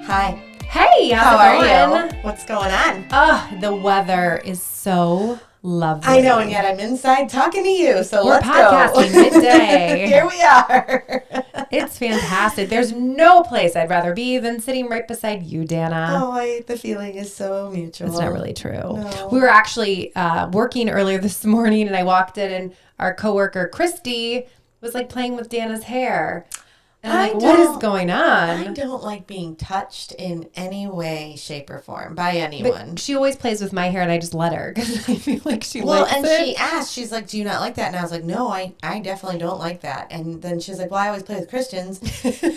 Hi. Hey, How how's it are going? you? What's going on? The weather is so lovely. I know, and yet I'm inside talking to you, so We're let's podcasting go. midday. Here we are. It's fantastic. There's no place I'd rather be than sitting right beside you, Danna. Oh, the feeling is so mutual. It's not really true. No. We were actually working earlier this morning, and I walked in, and our coworker, Christy, was like playing with Danna's hair. And I'm like, what is going on? I don't like being touched in any way, shape, or form by anyone. But she always plays with my hair, and I just let her because I feel like she likes and it. she asked, she's like, do you not like that? And I was like, no, I definitely don't like that. And then she's like, well, I always play with Christians.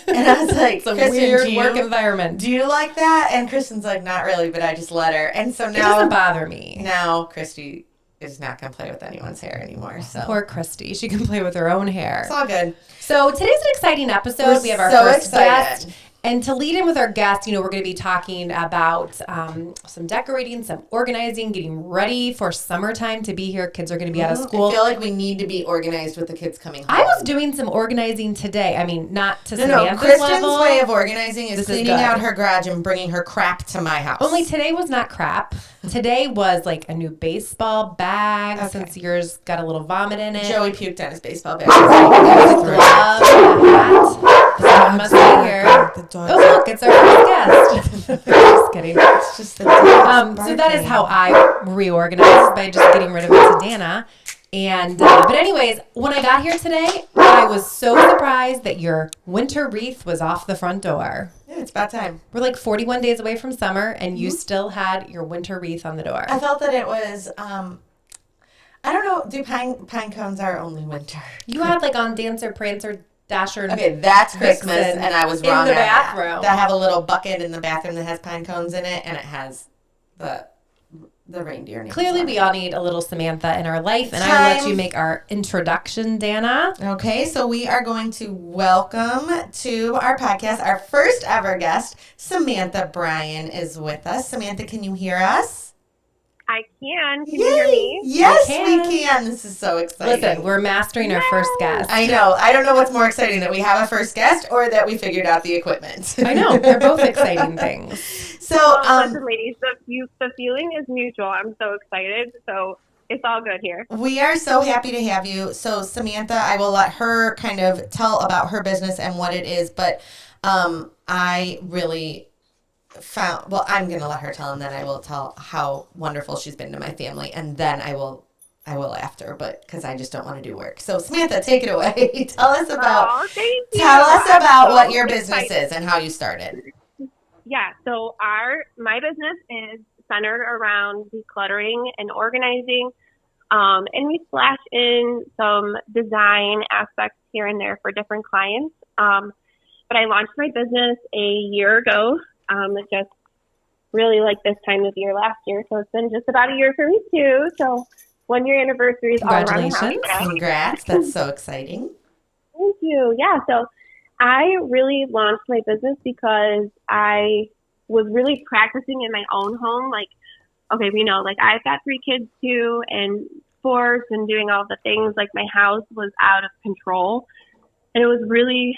And I was like, it's a Kristin, weird work environment. Do you like that? And Kristen's like, not really, but I just let her. And so now it doesn't bother me. Now Christy is not going to play with anyone's hair anymore. So poor Christy. She can play with her own hair. It's all good. So today's an exciting episode. We have our first guest. And to lead in with our guest, we're going to be talking about some decorating, some organizing, getting ready for summertime to be here. Kids are going to be out of school. I feel like we need to be organized with the kids coming home. I was doing some organizing today. I mean, not to Samantha's Kristen's level. way of organizing is cleaning out her garage and bringing her crap to my house. Only today was not crap. Today was like a new baseball bag since yours got a little vomit in it. Joey puked on his baseball bag. Must be here. Oh, look, it's our first guest. Just kidding. It's just the so that is how I reorganized, by just getting rid of it to Danna. And but anyways, when I got here today, I was so surprised that your winter wreath was off the front door. Yeah, it's about time. We're like 41 days away from summer, and you still had your winter wreath on the door. I felt that it was, I don't know, do pine cones are only winter? You had like on Dancer, Prancer, Dasher. Okay, that's Christmas, and I was wrong in the bathroom. I have a little bucket in the bathroom that has pine cones in it, and it has the reindeer names. Clearly, we all need a little Samantha in our life, and I will let you make our introduction, Danna. Okay, so we are going to welcome to our podcast our first ever guest. Samantha Bryan is with us. Samantha, can you hear us? I can. Can you hear me? Yes, we can. This is so exciting. Listen, we're mastering our first guest. I know. I don't know what's more exciting, that we have a first guest or that we figured out the equipment. I know. They're both exciting things. So, listen, ladies, the feeling is mutual. I'm so excited. So it's all good here. We are so happy to have you. So Samantha, I will let her kind of tell about her business and what it is, but I really I'm going to let her tell, and then I will tell how wonderful she's been to my family, and then I will after, but because I just don't want to do work. So Samantha, take it away. Tell us about what your business is and how you started. Yeah, so my business is centered around decluttering and organizing, and we splash in some design aspects here and there for different clients. But I launched my business a year ago. Just really like this time of year last year. So it's been just about a year for me too. So 1 year anniversary is all around the house. Congrats. That's so exciting. Thank you. Yeah. So I really launched my business because I was really practicing in my own home. Like, okay, I've got 3 kids too, and sports and doing all the things. Like, my house was out of control, and it was really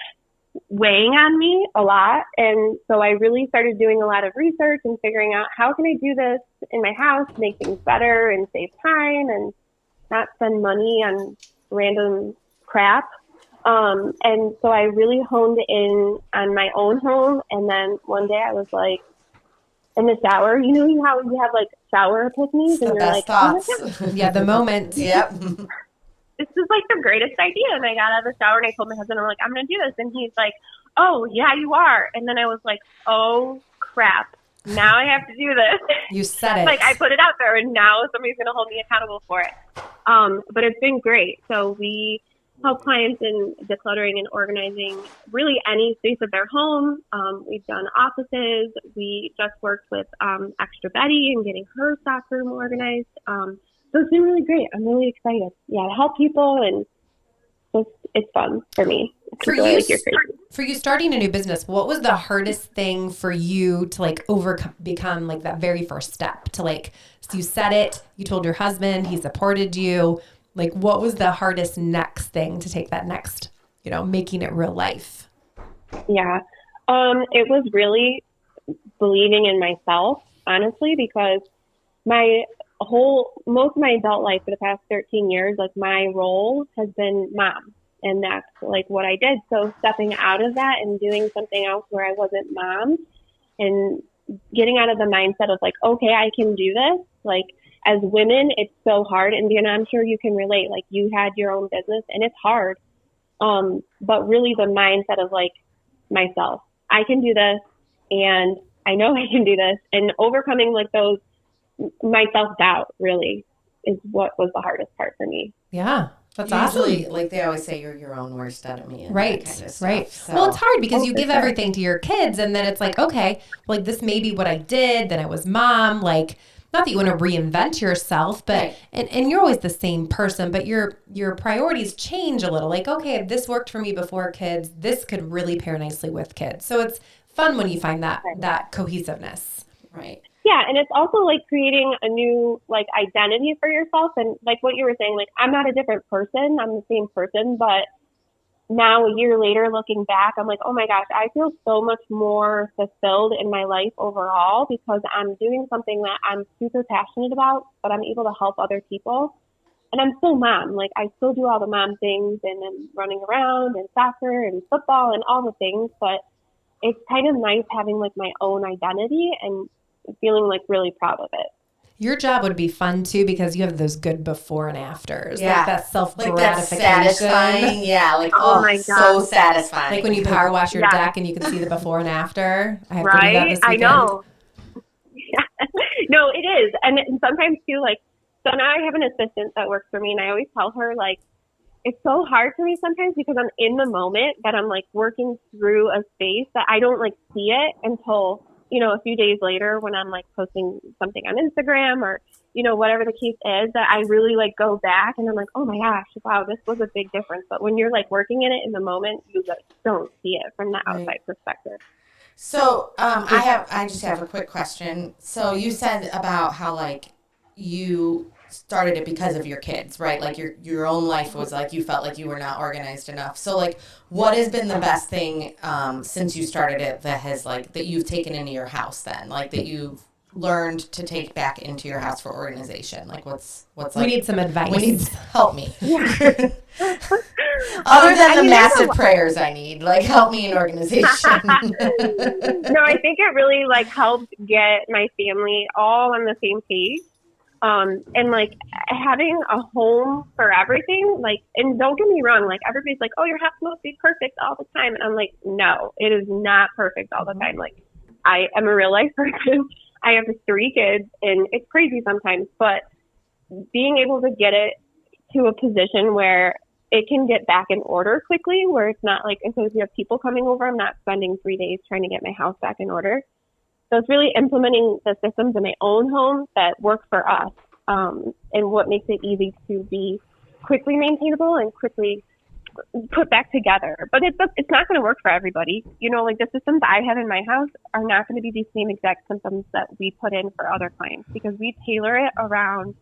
weighing on me a lot. And so I really started doing a lot of research and figuring out, how can I do this in my house, make things better and save time and not spend money on random crap. And so I really honed in on my own home. And then one day I was like, in the shower, you know how you have like shower epiphanies, and you're like, thoughts. Oh, yeah, the moment. Yep. This is like the greatest idea. And I got out of the shower and I told my husband, I'm like, I'm going to do this. And he's like, oh, yeah, you are. And then I was like, oh, crap. Now I have to do this. You said it. Like, I put it out there, and now somebody's going to hold me accountable for it. But it's been great. So we help clients in decluttering and organizing really any space of their home. We've done offices. We just worked with Extra Betty and getting her stock room organized. So it's been really great. I'm really excited. Yeah, to help people, and it's fun for me. For you starting a new business, what was the hardest thing for you to like become like that very first step to like, so you said it, you told your husband, he supported you. Like, what was the hardest next thing to take that next, making it real life? Yeah. It was really believing in myself, honestly, because most of my adult life for the past 13 years, like my role has been mom, and that's like what I did. So stepping out of that and doing something else where I wasn't mom and getting out of the mindset of like, okay, I can do this. Like as women, it's so hard. And Danna, I'm sure you can relate. Like you had your own business and it's hard. But really the mindset of like myself, I can do this and I know I can do this, and overcoming like those, my self-doubt really is what was the hardest part for me. Yeah. That's Usually, awesome. like they always say, you're your own worst enemy. And Right. that kind of stuff. Right. So. Well, it's hard because you for give sure. everything to your kids and then it's like, okay, like this may be what I did. Then I was mom. Like, not that you want to reinvent yourself, but, Right. and you're always the same person, but your priorities change a little. Like, okay, if this worked for me before kids, this could really pair nicely with kids. So it's fun when you find that cohesiveness. Right. Yeah, and it's also like creating a new like identity for yourself, and like what you were saying, like I'm not a different person, I'm the same person, but now a year later looking back, I'm like, oh my gosh, I feel so much more fulfilled in my life overall because I'm doing something that I'm super passionate about, but I'm able to help other people. And I'm still mom, like I still do all the mom things and I'm running around and soccer and football and all the things, but it's kind of nice having like my own identity and feeling like really proud of it. Your job would be fun too because you have those good before and afters. Yeah. Like that self Like that's gratification. satisfying. Yeah. Like, Oh oh, my so God. satisfying. Like when you power wash your Yeah. deck and you can see the before and after. I have to do that Right? this I weekend. know. Yeah. No, it is. And sometimes too, like, so now I have an assistant that works for me and I always tell her like, it's so hard for me sometimes because I'm in the moment that I'm like working through a space that I don't like see it until, you know, a few days later when I'm like posting something on Instagram or, you know, whatever the case is, that I really like go back and I'm like, oh my gosh, wow, this was a big difference. But when you're like working in it in the moment, you like don't see it from the outside perspective. So I just have a quick question. So you said about how like you started it because of your kids, right? Like your own life was like you felt like you were not organized enough. So like what has been the best thing since you started it that has like that you've taken into your house then? Like that you've learned to take back into your house for organization? Like what's We like need some advice. we need help me. Other than the massive prayers I need, like help me in organization. No, I think it really like helped get my family all on the same page. And like having a home for everything, like, and don't get me wrong, like everybody's like, oh, your house must be perfect all the time. And I'm like, no, it is not perfect all the time. Like I am a real life person. I have 3 kids and it's crazy sometimes, but being able to get it to a position where it can get back in order quickly, where it's not like, if you have people coming over, I'm not spending 3 days trying to get my house back in order. So it's really implementing the systems in my own home that work for us, and what makes it easy to be quickly maintainable and quickly put back together. But it's not going to work for everybody. You know, like the systems I have in my house are not going to be the same exact systems that we put in for other clients because we tailor it around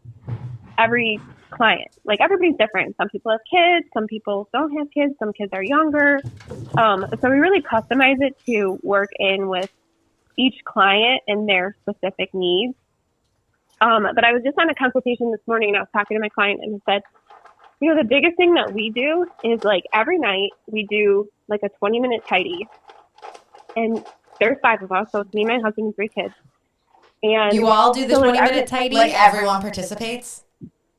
every client. Like everybody's different. Some people have kids, some people don't have kids, some kids are younger. So we really customize it to work in with each client and their specific needs. But I was just on a consultation this morning and I was talking to my client and said, you know, the biggest thing that we do is like every night we do like a 20-minute tidy. And there's 5 of us, so it's me, my husband, and 3 kids. And You all do the so, 20-minute tidy? Like everyone participates?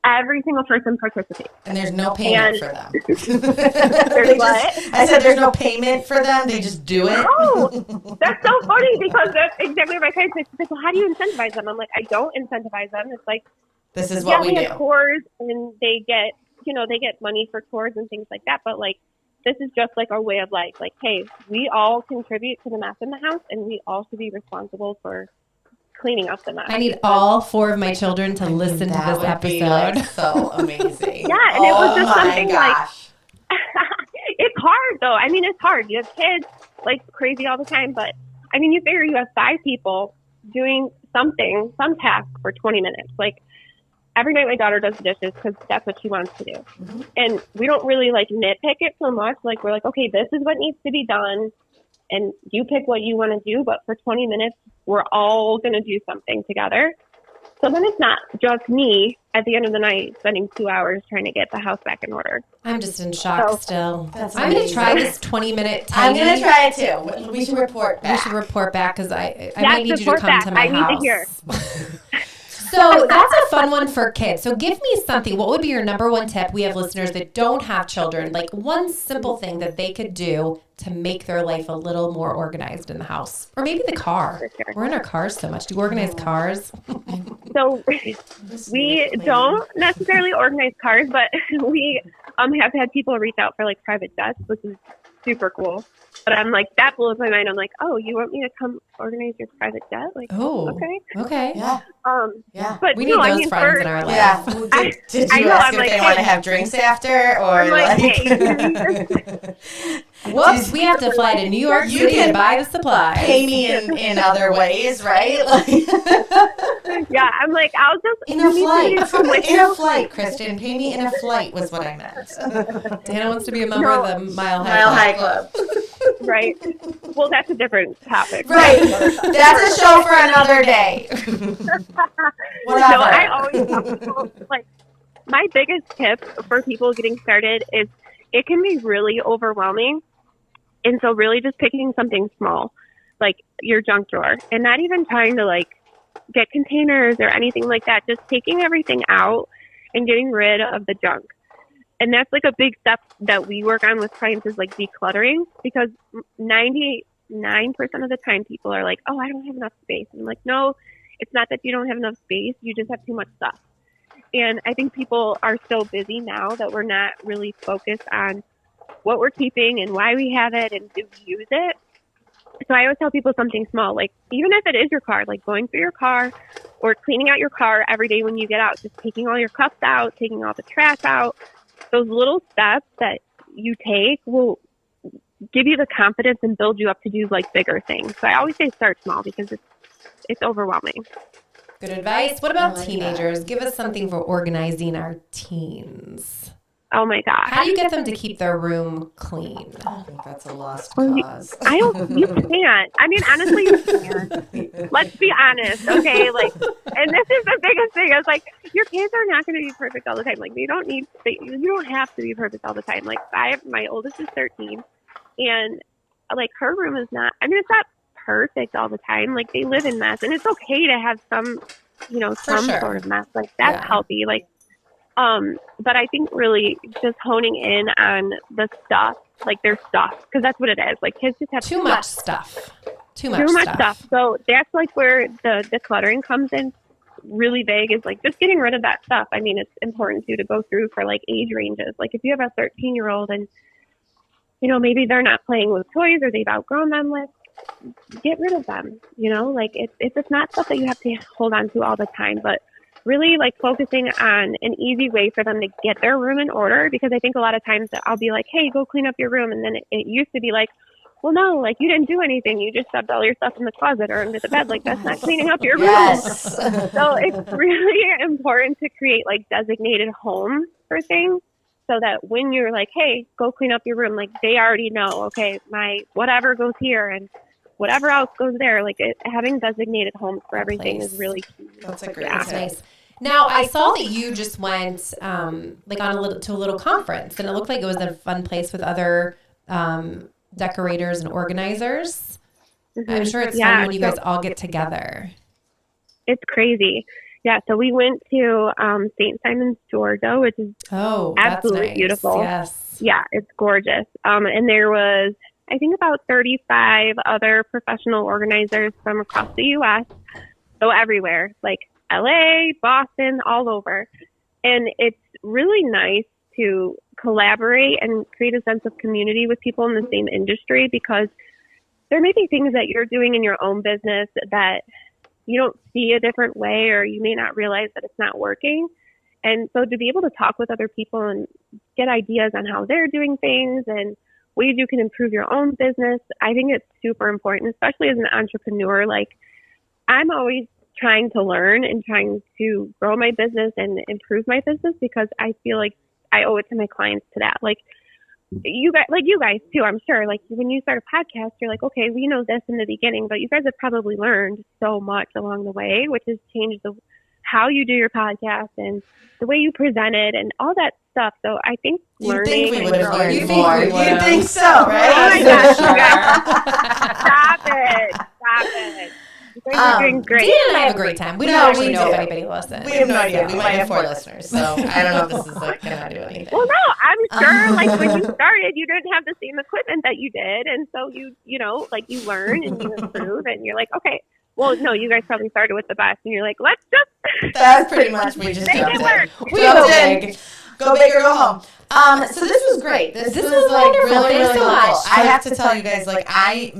every single person participates. And there's no payment for them. There's what? I said there's no payment for them. They just do it. Oh, that's so funny because that's exactly what my parents say. She's like, well, how do you incentivize them? I'm like, I don't incentivize them. It's like, This is what we they do. have tours and they get, you know, they get money for tours and things like that. But like, this is just like our way of life. Like, hey, we all contribute to the mess in the house and we all should be responsible for cleaning up the mess. I need all 4 of my children to listen to That this would be, episode. like, so amazing. Yeah, and it was just something gosh. It's hard though. I mean, it's hard. You have kids like crazy all the time, but I mean, you figure you have 5 people doing something, some task for 20 minutes. Like every night my daughter does the dishes because that's what she wants to do. Mm-hmm. And we don't really like nitpick it so much. Like we're like, okay, this is what needs to be done. and you pick what you want to do, but for 20 minutes, we're all going to do something together. So then it's not just me at the end of the night spending 2 hours trying to get the house back in order. I'm just in shock still. That's I'm going to amazing. try this 20-minute I'm tiny. going to try it too. We should report We back. should report back because I Yes, might need you to report come back. to my I need house. to hear. So that's a fun one for kids. So give me something. What would be your number one tip? We have listeners that don't have children. Like one simple thing that they could do to make their life a little more organized in the house. Or maybe the car. For sure. We're in our cars so much. Do you organize cars? So we don't necessarily organize cars, but we have had people reach out for like private jets, which is super cool. But I'm like, that blows my mind. I'm like, oh, you want me to come organize your private jet? Like, Oh, okay. Yeah. Yeah. But We need those friends in our life. Yeah. Did you ask I'm if they like, want to hey. have drinks after, or I'm like, like? Whoops, we have to fly to New York You City can and buy the supplies. Pay me in other ways, right? Like, Yeah, I'm like, I'll just in a flight. come with In you. a flight, Kristin. Pay me in a flight was what I meant. Danna wants to be a member of the Mile High Mile Club. High Club. Right. Well, that's a different topic. Right. That's a show for another day. Whatever. No, I always tell people, like, my biggest tip for people getting started is it can be really overwhelming. And so really just picking something small, like your junk drawer, and not even trying to like get containers or anything like that. Just taking everything out and getting rid of the junk. And that's like a big step that we work on with clients is like decluttering, because 99% of the time people are like, oh, I don't have enough space. And I'm like, no, it's not that you don't have enough space. You just have too much stuff. And I think people are so busy now that we're not really focused on what we're keeping and why we have it and do we use it. So I always tell people something small, like even if it is your car, like going through your car or cleaning out your car every day when you get out, just taking all your cups out, taking all the trash out. Those little steps that you take will give you the confidence and build you up to do like bigger things. So I always say start small because it's overwhelming. Good advice. What about like teenagers? Give us something for organizing our teens. Oh my gosh. How do you get them to keep their room clean? I think that's a lost Well, cause. you can't. I mean, honestly, you can't. Let's be honest, okay? Like, and this is the biggest thing. It's like, your kids are not going to be perfect all the time. Like, you don't have to be perfect all the time. Like, my oldest is 13, and, like, her room is not, I mean, it's not perfect all the time. Like, they live in mess, and it's okay to have some, some sure. sort of mess. Like, that's Yeah. healthy. Like, but I think really just honing in on the stuff, like their stuff, because that's what it is. Like kids just have Too much stuff. Too much stuff. So that's like where the decluttering comes in really big, is like just getting rid of that stuff. I mean, it's important to go through for like age ranges. Like if you have a 13-year-old and, maybe they're not playing with toys or they've outgrown them, like get rid of them, like it's not stuff that you have to hold on to all the time, but really like focusing on an easy way for them to get their room in order. Because I think a lot of times I'll be like, hey, go clean up your room. And then it used to be like, well, no, like you didn't do anything. You just shoved all your stuff in the closet or under the bed. Like that's not cleaning up your room. Yes. So it's really important to create like designated homes for things, so that when you're like, hey, go clean up your room, like they already know, okay, my whatever goes here and whatever else goes there. Like having designated homes for everything is really key. That's a great That's tip. nice. Now I saw that you just went to a little conference, and it looked like it was a fun place with other decorators and organizers. Mm-hmm. I'm sure it's fun when you guys all get together. It's crazy. Yeah, so we went to St. Simon's, Georgia, which is Oh, absolutely that's nice. beautiful. Yes. Yeah, it's gorgeous. And there was, I think, about 35 other professional organizers from across the U.S., so everywhere, like LA, Boston, all over. And it's really nice to collaborate and create a sense of community with people in the same industry, because there may be things that you're doing in your own business that you don't see a different way, or you may not realize that it's not working. And so to be able to talk with other people and get ideas on how they're doing things and ways you can improve your own business, I think it's super important, especially as an entrepreneur. Like, I'm always trying to learn and trying to grow my business and improve my business, because I feel like I owe it to my clients to that. Like, you guys too, I'm sure, like when you start a podcast, you're like, okay, we know this in the beginning, but you guys have probably learned so much along the way, which has changed how you do your podcast and the way you present it and all that stuff. So I think you think we would have learned You more. think we You would've. think so, right? Oh my gosh, you guys. Stop it. You guys are doing great. Dan and I have a great time. We don't actually know if anybody listens. We have no idea. We might have 4 listeners, so I don't know if this is like gonna do anything. Well, no, I'm sure. Like when you started, you didn't have the same equipment that you did, and so you know, like you learn and you improve, and you're like, okay. Well, no, you guys probably started with the best, and you're like, let's just. That's pretty much we just Make jumped it in. work. We jumped in. Go big or go home. So this was great. This was like wonderful. really, Thanks really so cool. much. I have to tell you guys, like I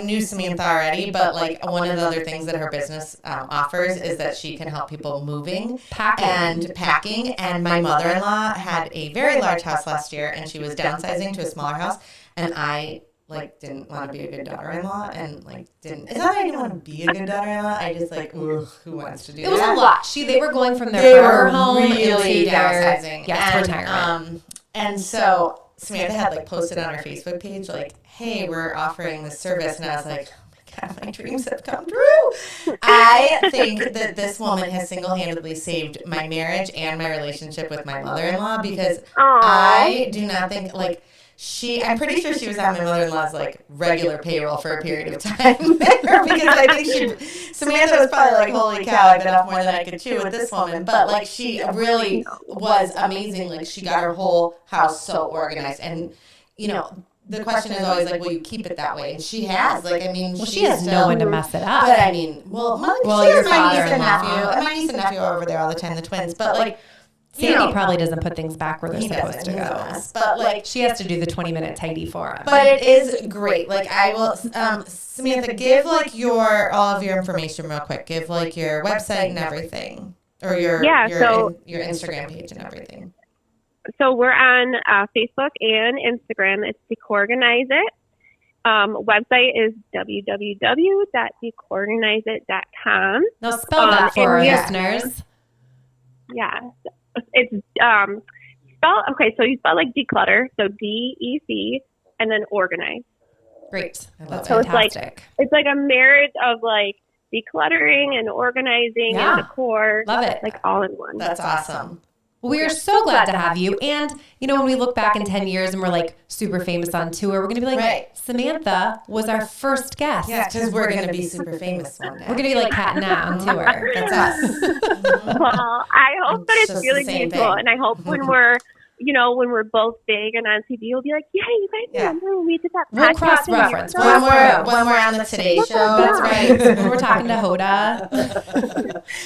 knew Samantha already, but like one of the other things that her business offers is that she can help people moving and packing. And my mother-in-law had a very large house last year, and she was downsizing to a smaller house, and I like didn't want to be a good daughter-in-law, and like didn't. It's not that I didn't want to be a good daughter-in-law. I just like, ugh, who wants to do that? It was a lot. They were going from They their were farmer home really into their downsizing. retirement. And so Samantha had like posted on her Facebook page like, "Hey, we're offering this service," and I was like, "Oh my God, my dreams have come true." I think that this woman has single-handedly saved my marriage and my relationship with my mother-in-law because I do not think like. I'm pretty sure she was on my mother-in-law's like regular payroll for a period of time there because I think Samantha was probably like, holy cow, I bit off more than I could chew with this woman. But like she really was amazing. Like she got her whole house so organized. And, you know, the question is always like, will you keep it that way? And she has. Like, I mean, She has no one to mess it up. But I mean, she your has my niece and father-in-law. nephew. And my niece and nephew are over there all the time, the twins. But like, Sandy probably doesn't put things back where they're he supposed to doesn't, he's a go. mess. But like, She has to do the 20-minute tidy for him. but it is great. Like I will, Samantha, give like all of your information real quick. Give like your website and everything, or your Instagram page and everything. So we're on Facebook and Instagram. It's Decorganize It. Website is www.decorganizeit.com. Now spell that for our listeners. Yeah. It's spell. Okay, so you spell like declutter, so DEC, and then organize. Great. That's So fantastic. it's like a marriage of like decluttering and organizing and decor. Love it. Like all in one. That's awesome. We are so glad to have you. And, you know, when we look back in 10 years and we're like super famous on tour, we're going to be like, Right. Samantha was our first guest. Yeah, because we're gonna be super famous one day. We're going to be like Kat and Nat on tour. That's us. Well, I hope that It's it's just really the same beautiful, thing. and I hope when we're both big and on TV, we'll be like, yeah, you guys remember when we did that We'll podcast? cross-reference. and you're so When we're on the Today Show. That's right. When we're talking to Hoda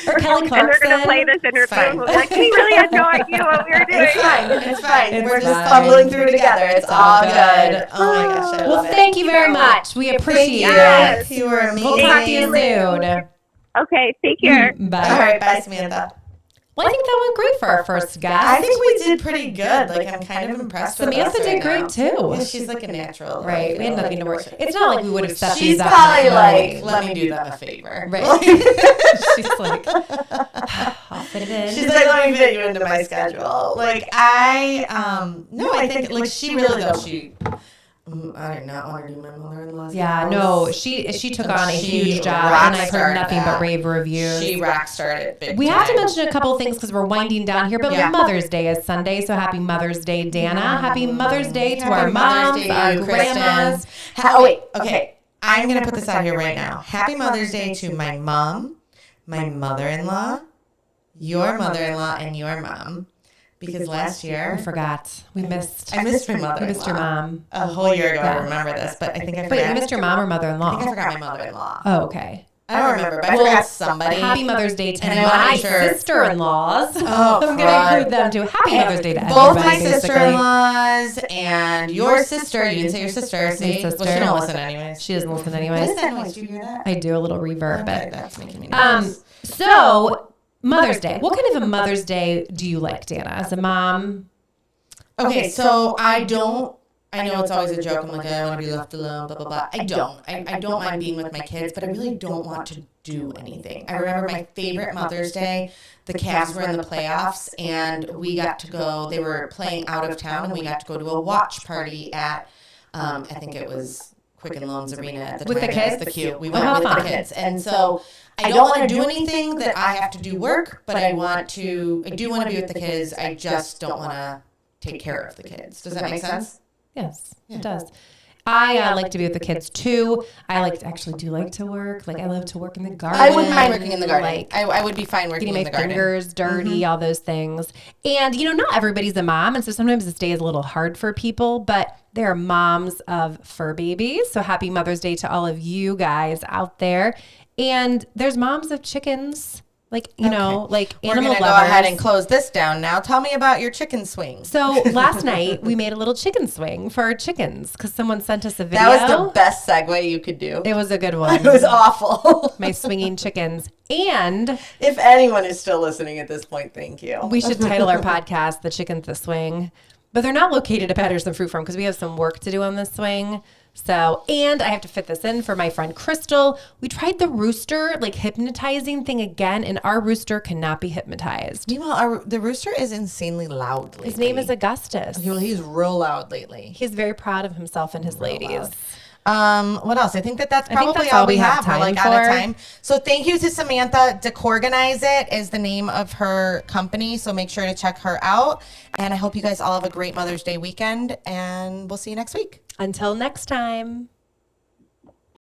or Kelly Clarkson. And they're going to play this interview, Fine. and we'll be like, we really had no idea what we were doing. It's fine. It's fine. It's We're just fine. fumbling through together. It's all good. good. Oh my gosh, I Well, love it. thank you very much. We appreciate Yes. it. You were amazing. We'll talk to you soon. Okay, take care. Bye. All right, bye, Samantha. Well, I think that went great for our first guest. I think we did pretty good. Like, I'm kind of impressed with us Samantha did right great now. too. Yeah, she's like a natural. Right. We had Like, nothing to worry. It's not like we would have set She's these up. probably like, Right. let me do them a favor. Right. She's like, I'll fit it in. She's like, let me fit you into my schedule. Like, I think, like, she really, though, I did not want to do my mother-in-law's Yeah, house. no, she took on a She huge job, rock and I've heard starred nothing that. but rave reviews. She rock started big We have to time. mention a couple things because we're winding down here, but Yeah. Mother's Day is Sunday, so happy Mother's Day, Danna. Happy Mother's Day to Happy our Mother's moms, Day to our you, grandmas. Kristin. Oh, wait. Okay. I'm going to put this out here right now. Happy Mother's Day to my mom, my mother-in-law, your mother-in-law, and your mom. Because last year, I forgot. We missed. I missed my We mother-in-law. missed your mom. A whole year ago, Yeah. I remember this, but I think I forgot. Wait, you missed your mom or I think I mother-in-law? forgot my mother-in-law. Oh, okay. I don't remember, but I forgot somebody. Happy Mother's Day to And I wanna my make sure- sister-in-laws. Oh, I'm going to crud. include them too. Happy Mother's Day to everybody, Both my basically. sister-in-laws and your sister. You didn't say your sister. See? sister. Well, she don't listen anyways. She doesn't listen What anyways. is that noise? Do you hear that? I do a little reverb, Okay, but that's making me nervous. so Mother's Day. What kind of a Mother's Day do you like, Danna, as a mom? Okay, so I don't I know it's always a joke. I'm like, I want to be left alone, blah, blah, blah. I don't. I don't mind being with my kids, but I really don't want to do anything. I remember my favorite Mother's Day, the Cavs were in the playoffs, and we got to go, they were playing out of town, and we got to go to a watch party at, I think it was Quicken Loans Arena at the With the Twin kids? Cities, the Q. We Oh, went how with fun. the kids. And so I don't want to do anything that I have to do work, but I do want to be with the kids. I just don't want to take care of the kids. Does that make sense? Yes, it does. I like to be with the kids too. I do like to work. Like I love to work in the garden. I wouldn't mind working in the garden. Like, I would be fine working getting in my the garden. fingers dirty, all those things. And, not everybody's a mom. And so sometimes this day is a little hard for people, but there are moms of fur babies. So happy Mother's Day to all of you guys out there. And there's moms of chickens. Like, like We're animal going to go lovers. ahead and close this down now. Tell me about your chicken swing. So last night we made a little chicken swing for our chickens because someone sent us a video. That was the best segue you could do. It was a good one. It was awful. My swinging chickens. And If anyone is still listening at this point, thank you. we should title our podcast The Chickens the Swing. But they're not located at Patterson Fruit Farm because we have some work to do on this swing. So, and I have to fit this in for my friend Crystal. We tried the rooster, hypnotizing thing again, and our rooster cannot be hypnotized. Meanwhile, the rooster is insanely loud lately. His name is Augustus. He's real loud lately. He's very proud of himself and his ladies. What else? I think that's probably that's all all we we have have. We're time out of for. time. So thank you to Samantha. Decorganize It is the name of her company. So make sure to check her out. And I hope you guys all have a great Mother's Day weekend. And we'll see you next week. Until next time.